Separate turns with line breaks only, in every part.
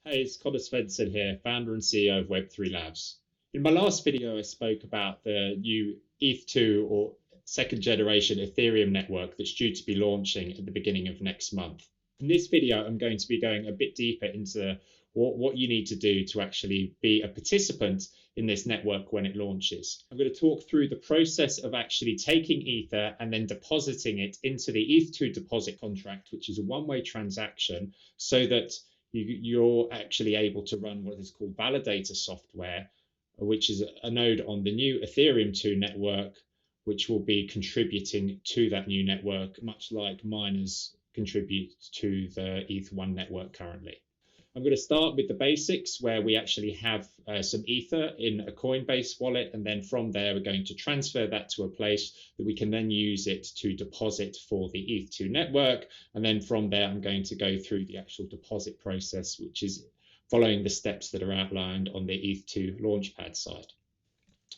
Hey, it's Conor Svensson here, founder and CEO of Web3 Labs. In my last video, I spoke about the new Eth2 or second generation Ethereum network that's due to be launching at the beginning of next month. In this video, I'm going to be going a bit deeper into what you need to do to actually be a participant in this network when it launches. I'm going to talk through the process of actually taking Ether and then depositing it into the Eth2 deposit contract, which is a one-way transaction, so that you're actually able to run what is called validator software, which is a node on the new Ethereum 2 network, which will be contributing to that new network, much like miners contribute to the Eth1 network currently. I'm going to start with the basics, where we actually have some Ether in a Coinbase wallet, and then from there we're going to transfer that to a place that we can then use it to deposit for the Eth2 network. And then from there I'm going to go through the actual deposit process, which is following the steps that are outlined on the Eth2 Launchpad side.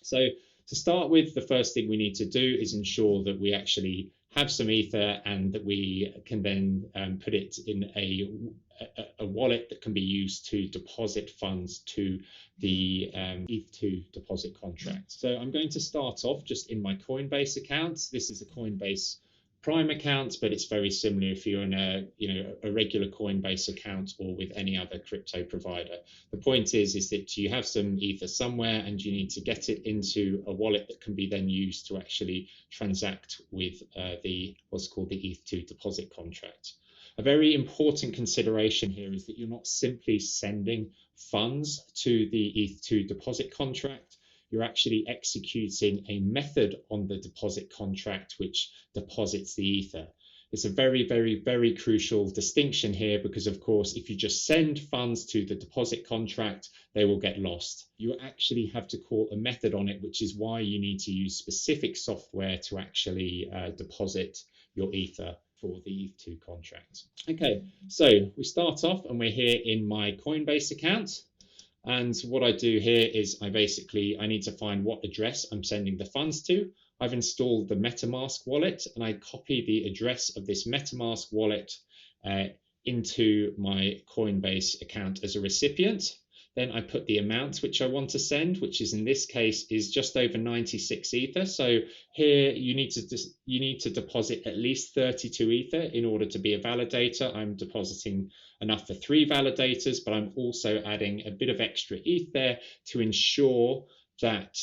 So to start with, the first thing we need to do is ensure that we actually have some Ether and that we can then put it in a wallet that can be used to deposit funds to the Eth2 deposit contract. So I'm going to start off just in my Coinbase account. This is a Coinbase Prime account, but it's very similar if you're in a regular Coinbase account or with any other crypto provider. The point is that you have some Ether somewhere and you need to get it into a wallet that can be then used to actually transact with what's called the Eth2 deposit contract. A very important consideration here is that you're not simply sending funds to the Eth2 deposit contract. You're actually executing a method on the deposit contract which deposits the Ether. It's a very, very, very crucial distinction here because, of course, if you just send funds to the deposit contract, they will get lost. You actually have to call a method on it, which is why you need to use specific software to actually deposit your Ether for the Eth2 contract. Okay, so we start off and we're here in my Coinbase account. And what I do here is I need to find what address I'm sending the funds to. I've installed the MetaMask wallet and I copy the address of this MetaMask wallet into my Coinbase account as a recipient. Then I put the amount which I want to send, which is in this case is just over 96 Ether. So here you need to deposit at least 32 Ether in order to be a validator. I'm depositing enough for 3 validators, but I'm also adding a bit of extra ETH there to ensure that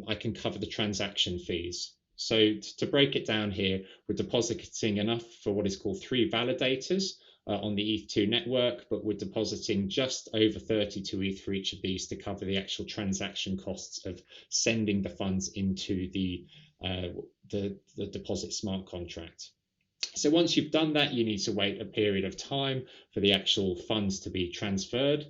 I can cover the transaction fees. So to break it down here, we're depositing enough for what is called 3 validators on the Eth2 network, but we're depositing just over 32 ETH for each of these to cover the actual transaction costs of sending the funds into the deposit smart contract. So once you've done that, you need to wait a period of time for the actual funds to be transferred.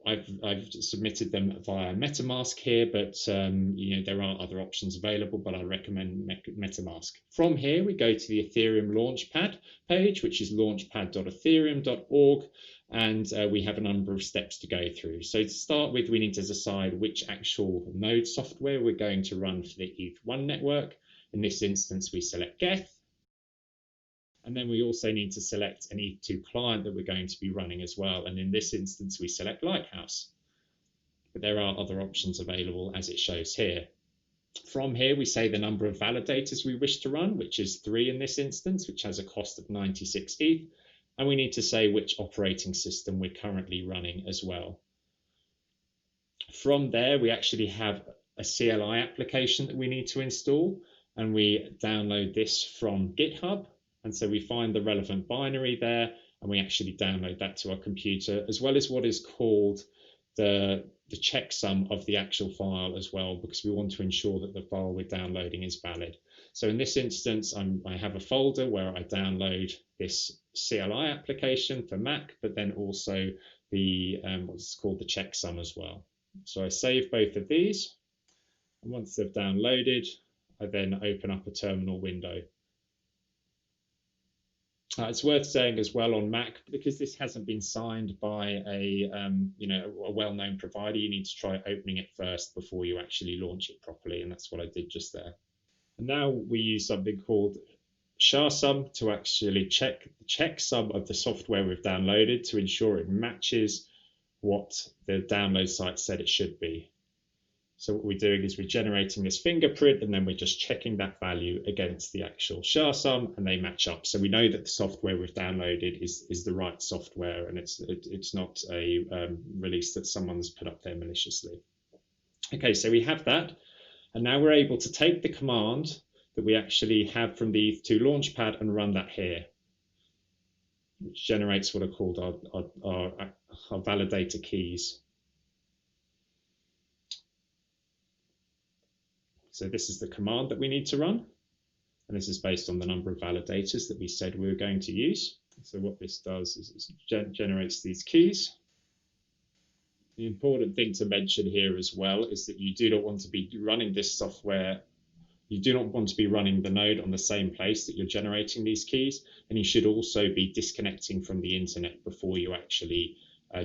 I've submitted them via MetaMask here, but there are other options available, but I recommend MetaMask. From here, we go to the Ethereum Launchpad page, which is launchpad.ethereum.org, and we have a number of steps to go through. So to start with, we need to decide which actual node software we're going to run for the Eth1 network. In this instance, we select Geth. And then we also need to select an Eth2 client that we're going to be running as well. And in this instance, we select Lighthouse. But there are other options available as it shows here. From here, we say the number of validators we wish to run, which is 3 in this instance, which has a cost of 96 ETH. And we need to say which operating system we're currently running as well. From there, we actually have a CLI application that we need to install. And we download this from GitHub. And so we find the relevant binary there and we actually download that to our computer, as well as what is called the checksum of the actual file as well, because we want to ensure that the file we're downloading is valid. So in this instance, I have a folder where I download this CLI application for Mac, but then also the what's called the checksum as well. So I save both of these. And once they've downloaded, I then open up a terminal window. It's worth saying as well on Mac, because this hasn't been signed by a well-known provider, you need to try opening it first before you actually launch it properly, and that's what I did just there. And now we use something called SHA-SUM to actually check some of the software we've downloaded to ensure it matches what the download site said it should be. So what we're doing is we're generating this fingerprint, and then we're just checking that value against the actual SHA sum, and they match up. So we know that the software we've downloaded is the right software, and it's not a release that someone's put up there maliciously. Okay, so we have that, and now we're able to take the command that we actually have from the Eth2 Launchpad and run that here, which generates what are called our validator keys. So this is the command that we need to run, and this is based on the number of validators that we said we were going to use. So what this does is it generates these keys. The important thing to mention here as well is that you do not want to be running this software. You do not want to be running the node on the same place that you're generating these keys, and you should also be disconnecting from the internet before you actually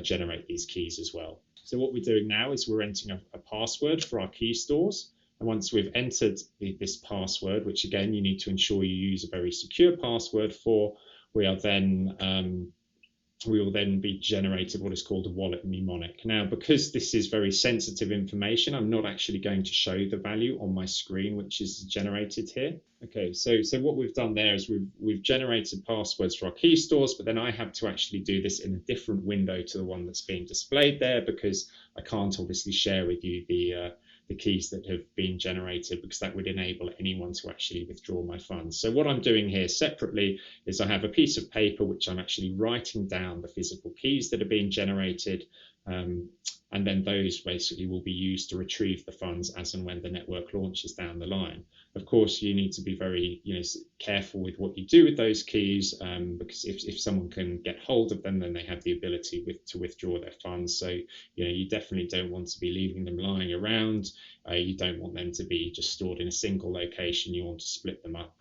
generate these keys as well. So what we're doing now is we're entering a password for our key stores. And once we've entered this password, which again, you need to ensure you use a very secure password for, we will then be generated what is called a wallet mnemonic. Now, because this is very sensitive information, I'm not actually going to show the value on my screen, which is generated here. Okay, so what we've done there is we've generated passwords for our key stores, but then I have to actually do this in a different window to the one that's being displayed there, because I can't obviously share with you the keys that have been generated, because that would enable anyone to actually withdraw my funds. So what I'm doing here separately is I have a piece of paper which I'm actually writing down the physical keys that are being generated, and then those basically will be used to retrieve the funds as and when the network launches down the line. Of course, you need to be very careful with what you do with those keys, because if someone can get hold of them, then they have the ability to withdraw their funds. So you definitely don't want to be leaving them lying around. You don't want them to be just stored in a single location. You want to split them up.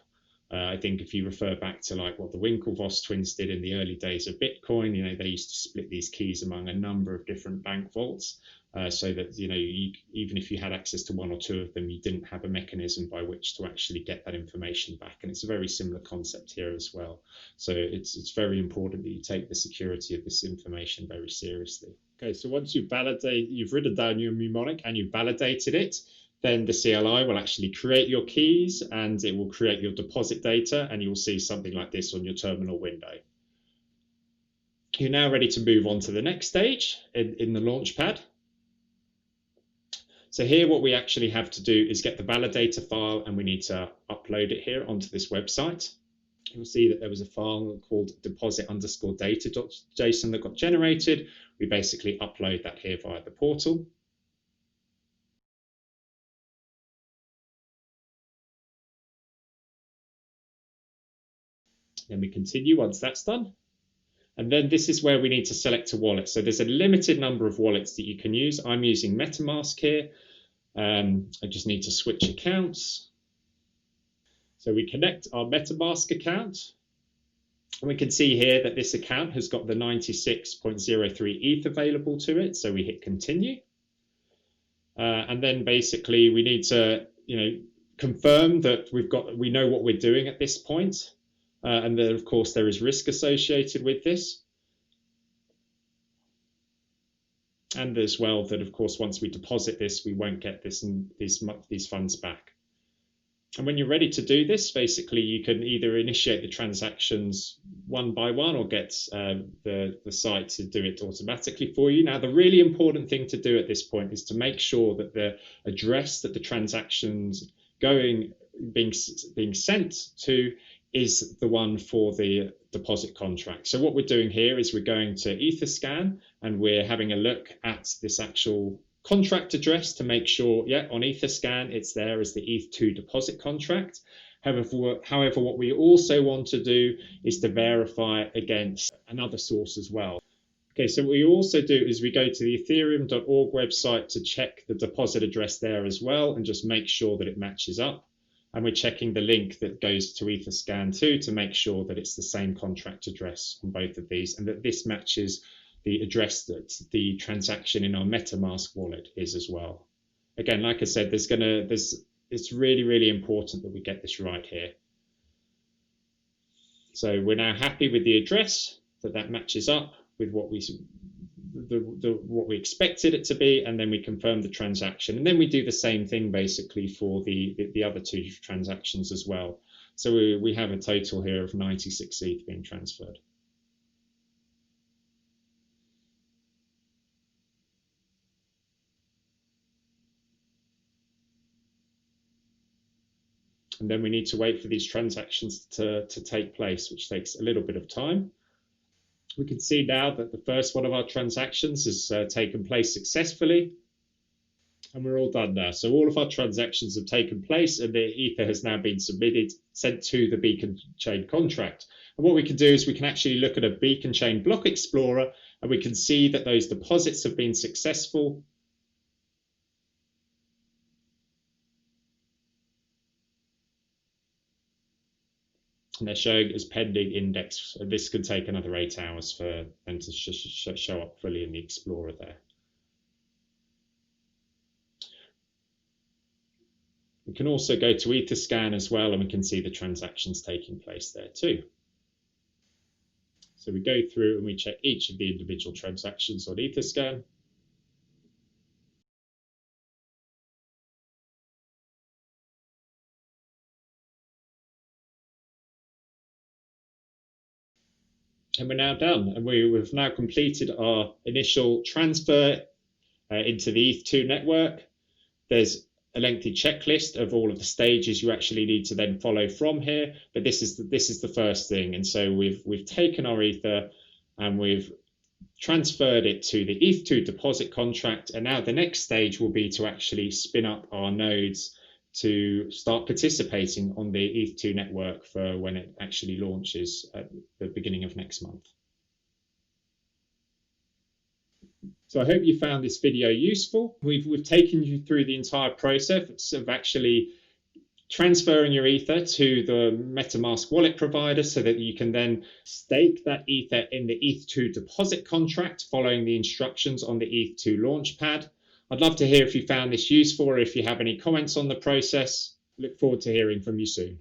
I think if you refer back to like what the Winklevoss twins did in the early days of Bitcoin, they used to split these keys among a number of different bank vaults, so that even if you had access to one or two of them, you didn't have a mechanism by which to actually get that information back. And it's a very similar concept here as well. So it's very important that you take the security of this information very seriously. Okay, so once you've written down your mnemonic and you've validated it, then the CLI will actually create your keys, and it will create your deposit data, and you'll see something like this on your terminal window. You're now ready to move on to the next stage in the Launchpad. So here what we actually have to do is get the validator file, and we need to upload it here onto this website. You'll see that there was a file called deposit_data.json that got generated. We basically upload that here via the portal. Then we continue once that's done. And then this is where we need to select a wallet. So there's a limited number of wallets that you can use. I'm using MetaMask here. I just need to switch accounts. So we connect our MetaMask account. And we can see here that this account has got the 96.03 ETH available to it. So we hit continue. And then basically we need to, confirm that we know what we're doing at this point. And then, of course, there is risk associated with this. And as well that, of course, once we deposit this, we won't get these funds back. And when you're ready to do this, basically, you can either initiate the transactions one by one or get the site to do it automatically for you. Now, the really important thing to do at this point is to make sure that the address that the transaction's being sent to is the one for the deposit contract. So what we're doing here is we're going to Etherscan, and we're having a look at this actual contract address to make sure, on Etherscan, it's there as the Eth2 deposit contract. However, what we also want to do is to verify against another source as well. Okay, so what we also do is we go to the ethereum.org website to check the deposit address there as well, and just make sure that it matches up. And we're checking the link that goes to Etherscan too to make sure that it's the same contract address on both of these, and that this matches the address that the transaction in our MetaMask wallet is as well. Again, like I said, it's really, really important that we get this right here. So we're now happy with the address, that matches up with what what we expected it to be, and then we confirm the transaction, and then we do the same thing basically for the other two transactions as well. So we have a total here of 96 ETH being transferred. And then we need to wait for these transactions to take place, which takes a little bit of time. We can see now that the first one of our transactions has taken place successfully, and we're all done now. So all of our transactions have taken place, and the Ether has now been submitted, sent to the Beacon Chain contract. And what we can do is we can actually look at a Beacon Chain block explorer, and we can see that those deposits have been successful. And they're showing as pending index. And this can take another 8 hours for them to show up fully in the Explorer there. We can also go to Etherscan as well, and we can see the transactions taking place there too. So we go through and we check each of the individual transactions on Etherscan. And we're now done, and we've now completed our initial transfer into the Eth2 network. There's a lengthy checklist of all of the stages you actually need to then follow from here, but this is the first thing. And so we've taken our Ether and we've transferred it to the Eth2 deposit contract, and now the next stage will be to actually spin up our nodes to start participating on the Eth2 network for when it actually launches at the beginning of next month. So I hope you found this video useful. We've taken you through the entire process of actually transferring your Ether to the MetaMask wallet provider so that you can then stake that Ether in the Eth2 deposit contract following the instructions on the Eth2 Launchpad. I'd love to hear if you found this useful or if you have any comments on the process. Look forward to hearing from you soon.